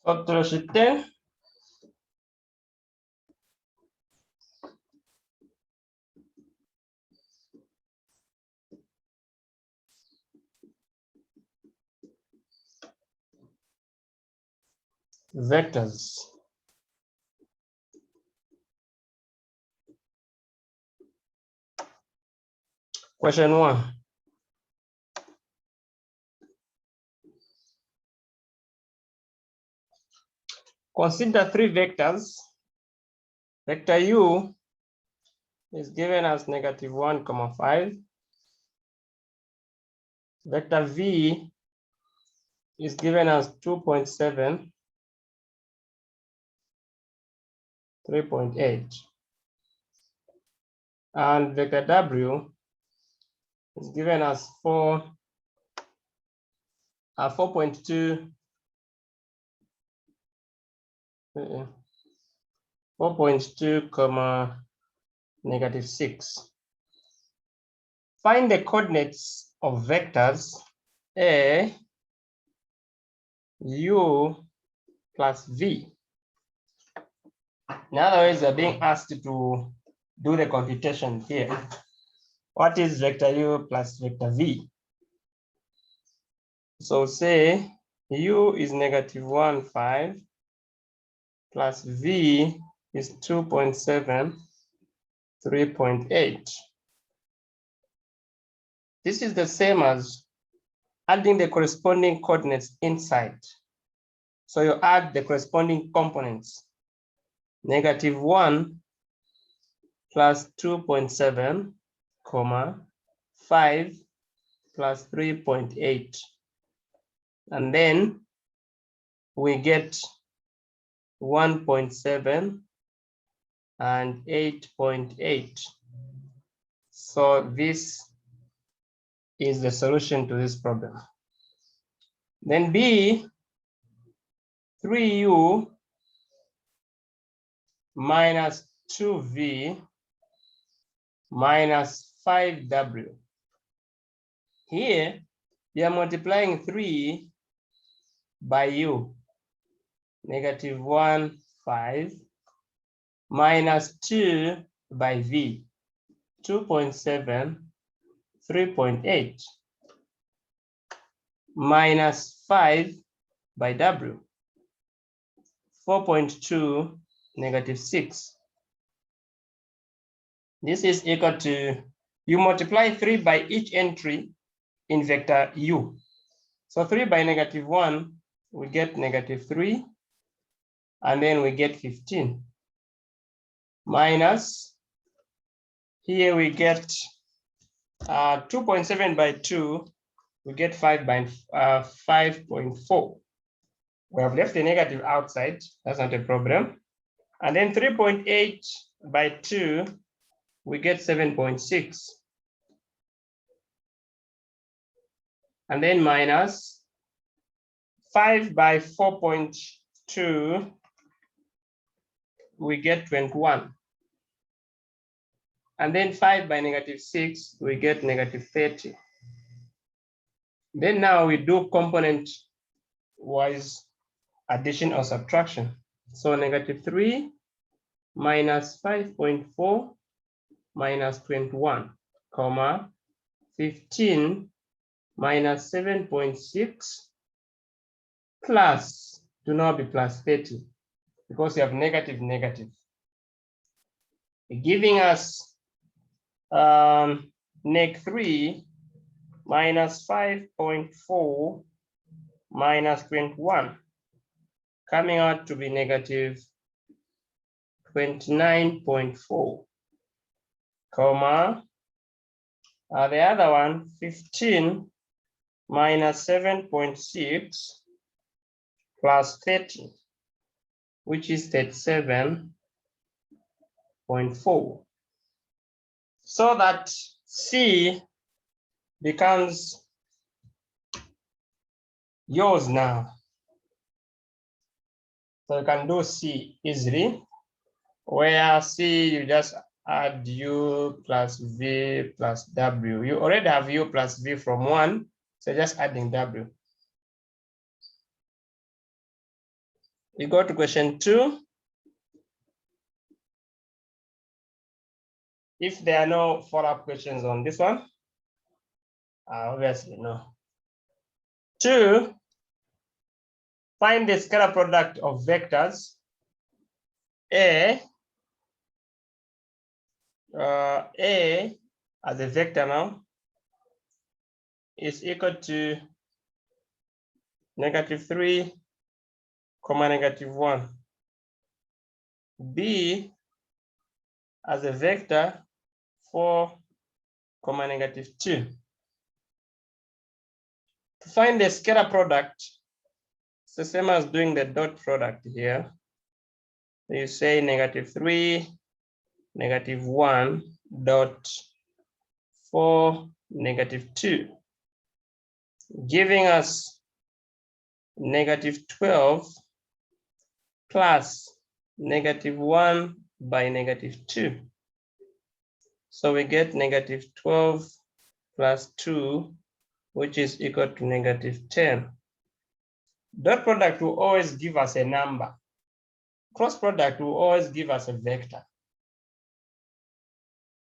Otro sheet. Vectors. Question 1. Consider 3 vectors. Vector u is given as -1, 5. Vector v is given as 2.7, 3.8. And vector w is given as 4.2, 4.2, -6. Find the coordinates of vectors a, u plus v. In other words, we're being asked to do the computation here. What is vector u plus vector v? So say u is -1, 5 plus v is 2.7, 3.8. This is the same as adding the corresponding coordinates inside. So you add the corresponding components. -1 plus 2.7, 5 plus 3.8. And then we get 1.7 and 8.8. So this is the solution to this problem. Then B, 3u minus 2v minus 5w. Here, we are multiplying 3 by u, -1, 5, minus 2 by v, 2.7, 3.8, minus 5 by w, 4.2, -6. This is equal to, you multiply 3 by each entry in vector u. So 3 by -1, we get -3, and then we get 15. Minus, here we get 2.7 by 2, we get 5.4. We have left the negative outside, that's not a problem. And then 3.8 by 2, we get 7.6. And then minus 5 by 4.2, we get 21. And then 5 by -6, we get -30. Then now we do component-wise addition or subtraction. So -3 minus 5.4 minus 21, 15 minus 7.6 plus, do not be plus 30, because you have negative, giving us -3 minus 5.4 minus 21, coming out to be -29.4, the other one, 15 minus 7.6 plus 30, which is 37.4. So that C becomes yours now. So you can do C easily, where C you just add u plus v plus w. You already have u plus v from 1, so just adding w. We go to question 2. If there are no follow-up questions on this one, obviously no. 2, find the scalar product of vectors A as a vector now is equal to -3, -1. B as a vector 4, -2. To find the scalar product, it's the same as doing the dot product here. You say -3, -1 dot 4, -2, giving us -12 plus -1 by -2. So we get -12 plus 2, which is equal to -10. Dot product will always give us a number. Cross product will always give us a vector.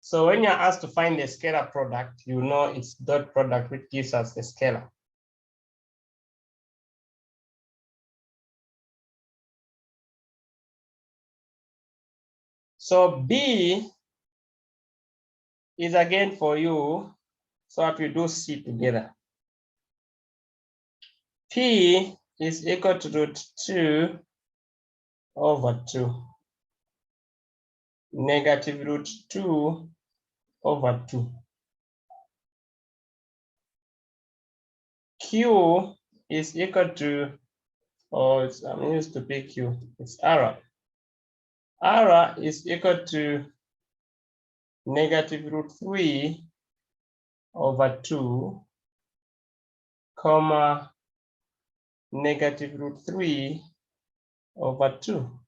So when you're asked to find the scalar product, you know it's dot product which gives us the scalar. So B is again for you, so that we do C together. P is equal to √2 over 2, -√2 over 2. Q is equal to, I'm used to PQ, it's R. R is equal to -√3 over 2, comma, -√3 over 2.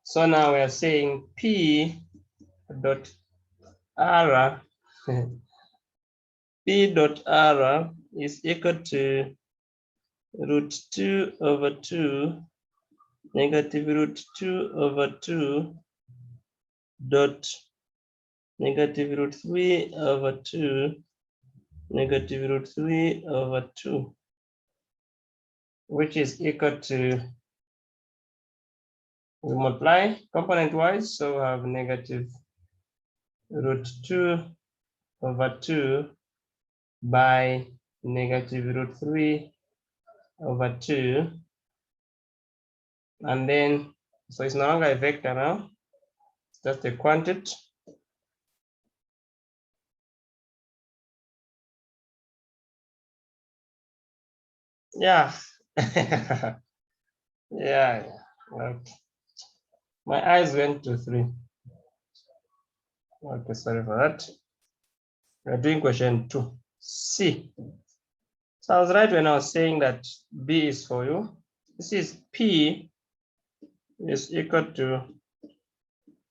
So now we are saying P dot R P dot R is equal to √2 over 2, -√2 over 2 dot -√3 over 2, -√3 over 2, which is equal to, we multiply component wise, so we have -√2 over 2 by -√3 over 2, and then, so it's no longer a vector now, it's just a quantity. Yeah. Yeah. Okay. My eyes went to 3. Okay, sorry for that. We're doing question 2. C. So I was right when I was saying that B is for you. This is P is equal to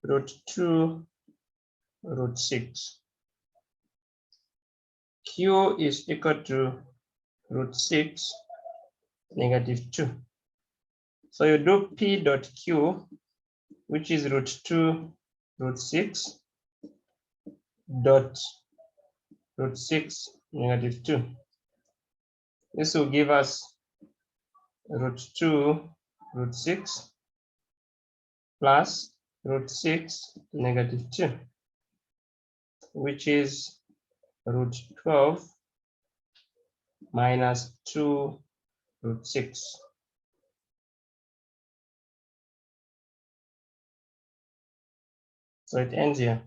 √2 √6. Q is equal to √6 -2. So you do P dot Q, which is √2 √6 dot √6 -2. This will give us √2 √6 plus √6 -2, which is √12 minus 2 √6. So it ends here.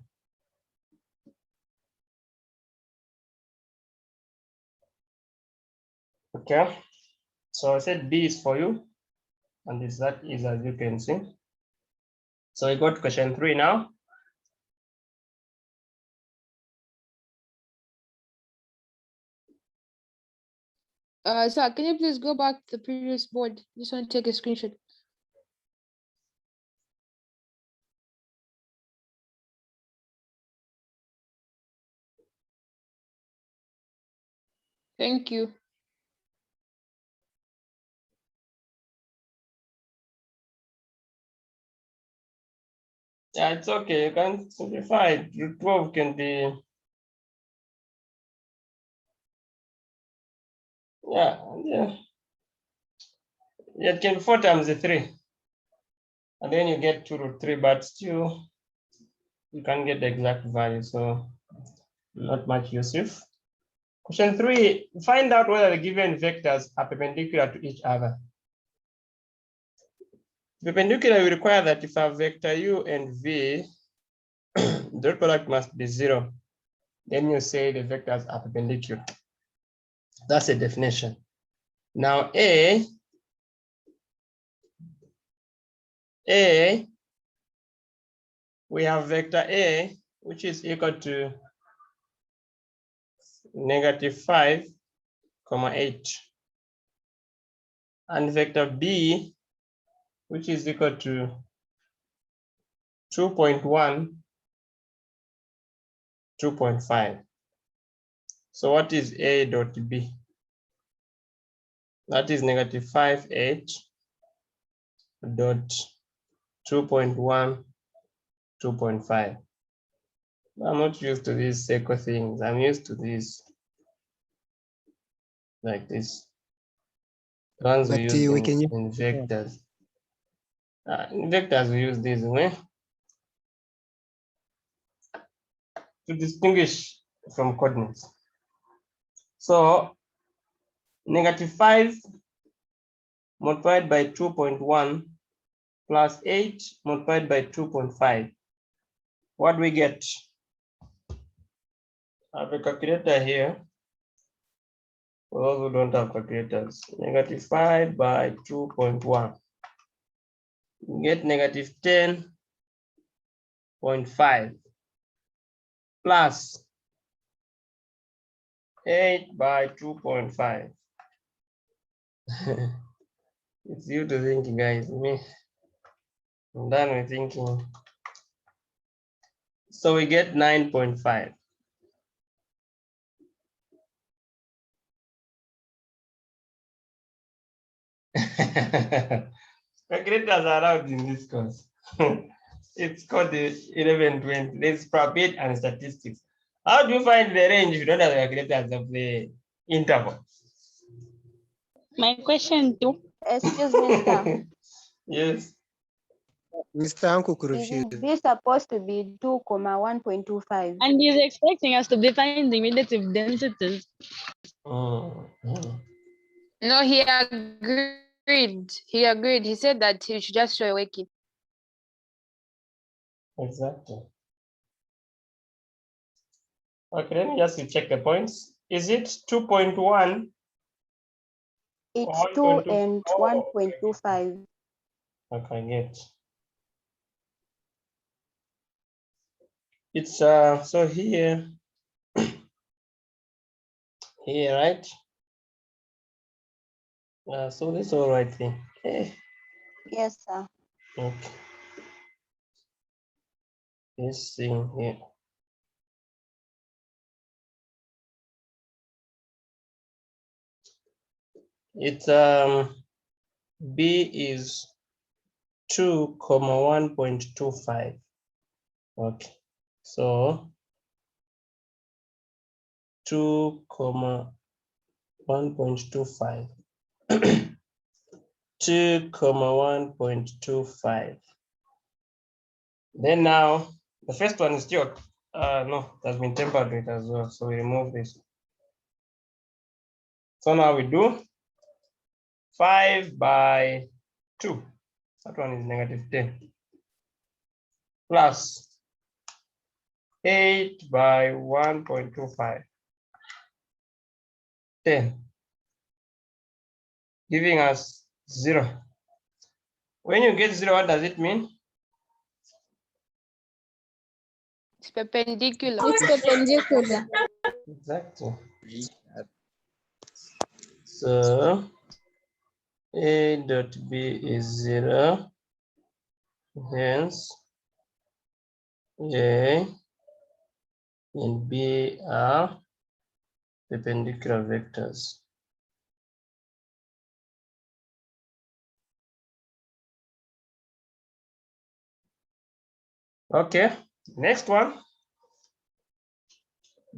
Okay, so I said B is for you, and that is as you can see. So we go to question 3 now. Sir, can you please go back to the previous board? Just want to take a screenshot. Thank you. Yeah, it's okay. You can simplify it. Root 12 can be, yeah. It can be 4 times the 3. And then you get 2 root 3, but still you can't get the exact value. So not much useful. Question 3, find out whether the given vectors are perpendicular to each other. Perpendicular will require that if I have vector u and v, the dot product must be 0. Then you say the vectors are perpendicular. That's a definition. Now A, we have vector A, which is equal to -5, 8. And vector B, which is equal to 2.1, 2.5. So what is A dot B? That is -5, 8 dot 2.1, 2.5. I'm not used to these circle things. I'm used to these like this. The ones we use in vectors. In vectors, we use these to distinguish from coordinates. So -5 multiplied by 2.1 plus 8 multiplied by 2.5. What do we get? I have a calculator here. For those who don't have calculators, -5 by 2.1. You get -10.5 plus 8 by 2.5. It's you to think, guys. Me, I'm done with thinking. So we get 9.5. Calculators are out in this course. It's called the 1120. There's probability and statistics. How do you find the range if you don't have the calculators of the interval? My question too. Excuse me, sir. Yes. Mr. Uncle Is this supposed to be 2,1.25? And he's expecting us to be finding relative densities. No, he agreed. He agreed. He said that he should just show a wiki. Exactly. Okay, let me just check the points. Is it 2.1? It's 2 and 1.25. Okay, get. It's so here, right? So this is all right thing. Okay. Yes, sir. Okay. This thing here. It's B is 2,1.25. Okay. So 2,1.25. 2,1.25. Then now the first one is still no, it has been tampered with as well. So we remove this. So now we do 5 by 2. That one is -10. Plus 8 by 1.25. 10. Giving us 0. When you get 0, what does it mean? It's perpendicular. It's perpendicular. Exactly. So A dot B is 0. Hence A and B are perpendicular vectors. Okay, next one.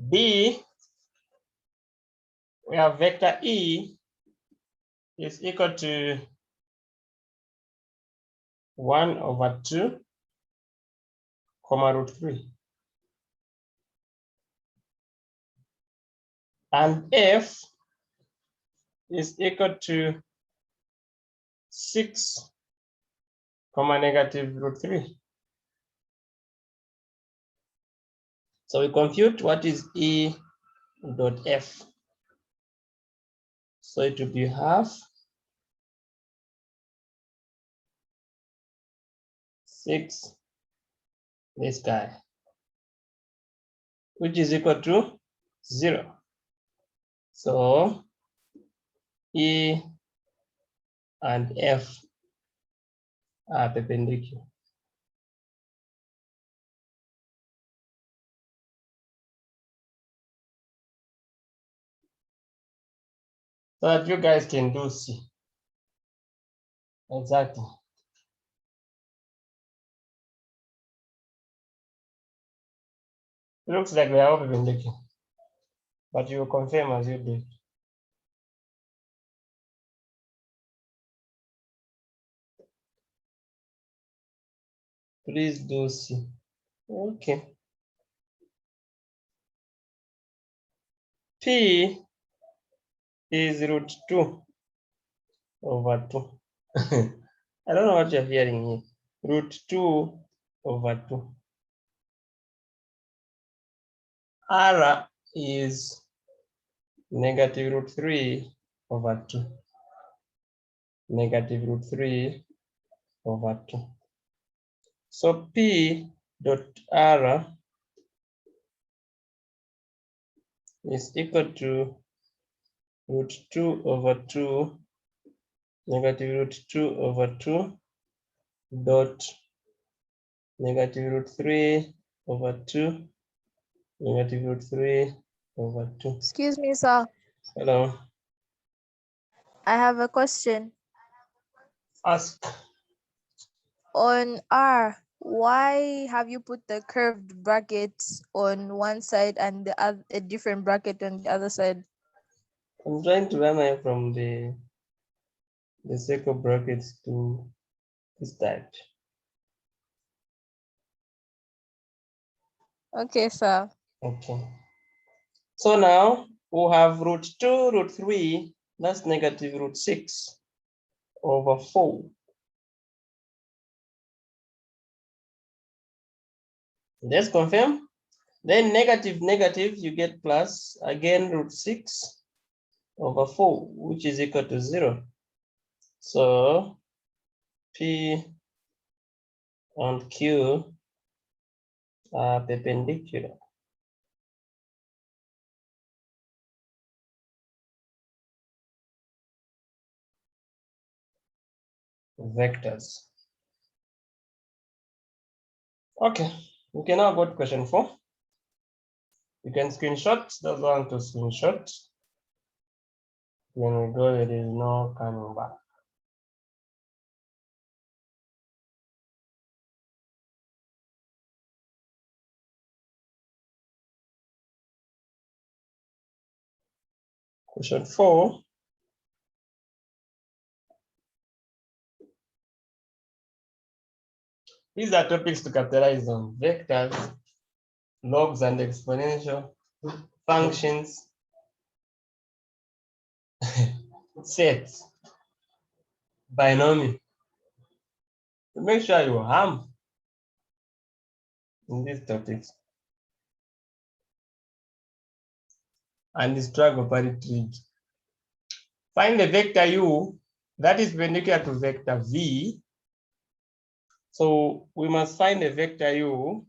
B, we have vector E is equal to 1/2, √3. And F is equal to 6, -√3. So we compute what is E dot F. So it will be half 6, this guy, which is equal to 0. So E and F are perpendicular. So that you guys can do C. Exactly. It looks like they are all perpendicular, but you will confirm as you do it. Please do C. Okay. P is √2/2. I don't know what you're hearing here. √2/2. R is -√3/2. -√3/2. So P dot R is equal to √2/2 -√2/2 dot -√3/2 -√3/2. Excuse me, sir. Hello. I have a question. Ask. On R, why have you put the curved brackets on one side and the other, a different bracket on the other side? I'm trying to run away from the circle brackets to this type. Okay, sir. Okay. So now we have √2, √3, that's -6/4. Let's confirm. Then negative, you get plus, again √6/4, which is equal to 0. So P and Q are perpendicular. Vectors. Okay, we can now go to question 4. You can screenshot, those want to screenshot. When we go, there is no coming back. Question 4. These are topics to capitalize on: vectors, logs and exponential, functions, sets, binomial. So make sure you harm in these topics. And the struggle parity. Find the vector U that is perpendicular to vector V. So we must find a vector U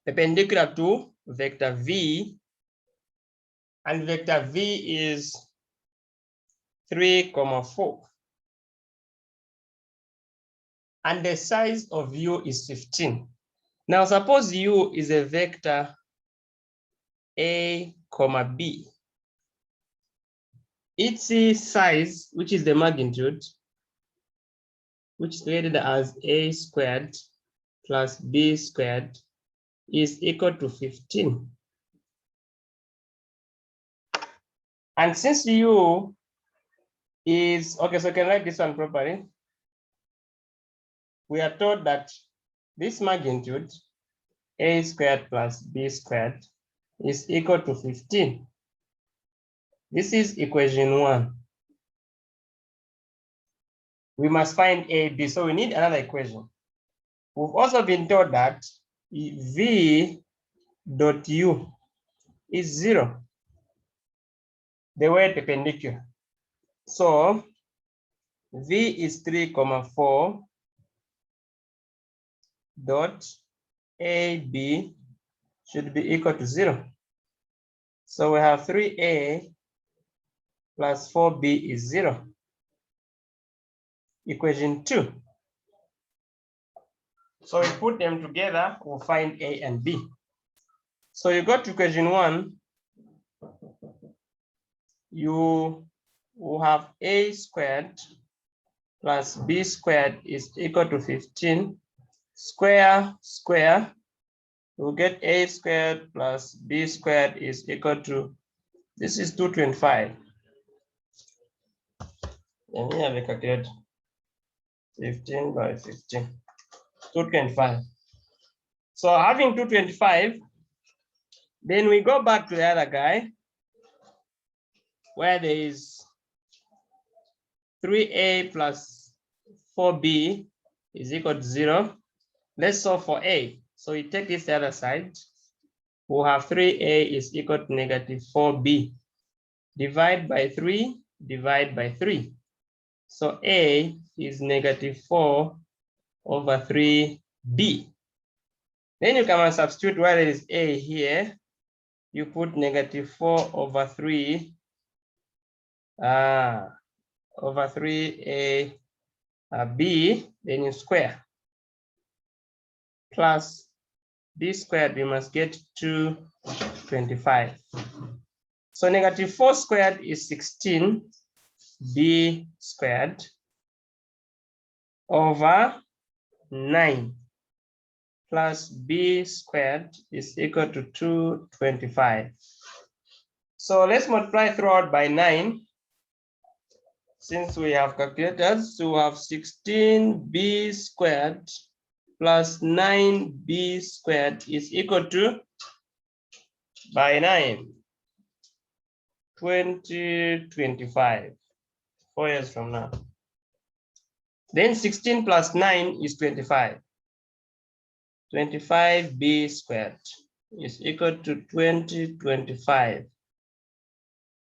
perpendicular to vector V, and vector V is 3,4. And the size of U is 15. Now suppose U is a vector A, B. Its size, which is the magnitude, which is stated as a squared plus b squared is equal to 15. And since u is, okay, so I can write this one properly. We are told that this magnitude, a squared plus b squared, is equal to 15. This is equation 1. We must find a, b, so we need another equation. We've also been told that v dot u is 0, the way perpendicular. So v is 3,4 dot ab should be equal to 0. So we have 3a plus 4b is 0. Equation 2. So we put them together, we'll find a and b. So you go to equation 1, you will have a squared plus b squared is equal to 15. Square, we'll get a squared plus b squared is equal to, this is 225. Let me have a calculator. 15 by 15, 225. So having 225, then we go back to the other guy where there is 3a plus 4b is equal to 0. Let's solve for a. So you take this to the other side. We'll have 3a is equal to negative 4b. Divide by 3, divide by 3. So a is negative 4 over 3b. Then you come and substitute where there is a here. You put negative 4 over 3 over 3a b, then you square. Plus b squared, we must get 225. So negative 4 squared is 16 b squared over 9 plus b squared is equal to 225. So let's multiply throughout by 9. Since we have calculators, so we have 16b squared plus 9b squared is equal to, by 9, 2025, 4 years from now. Then 16 plus 9 is 25. 25b squared is equal to 2025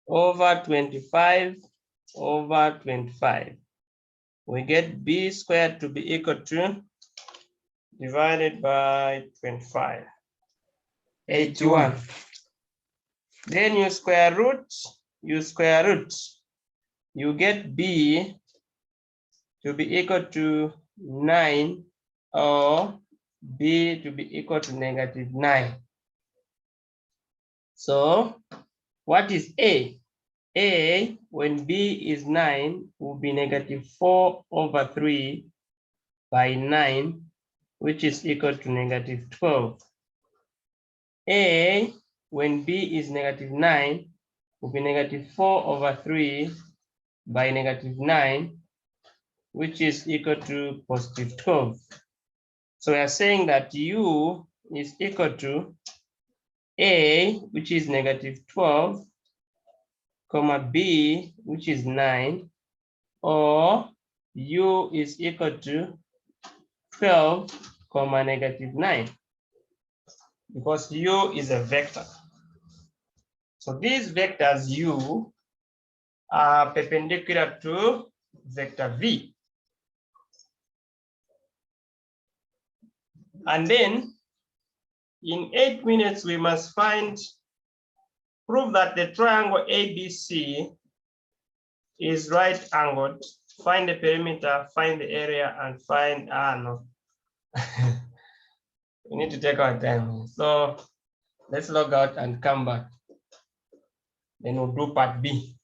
over 25 over 25. We get b squared to be equal to, divided by 25, 81. Then you square root, you get b to be equal to 9 or b to be equal to negative 9. So what is a? A, when b is 9, will be negative 4 over 3 by 9, which is equal to negative 12. A, when b is negative 9, will be negative 4 over 3 by negative 9, which is equal to positive 12. So we are saying that u is equal to a, which is negative 12, comma b, which is 9, or u is equal to 12, comma negative 9, because u is a vector. So these vectors u are perpendicular to vector v. And then in 8 minutes, we must prove that the triangle ABC is right angled, find the perimeter, find the area, and find, no. We need to take our time. So let's log out and come back. Then we'll do part B.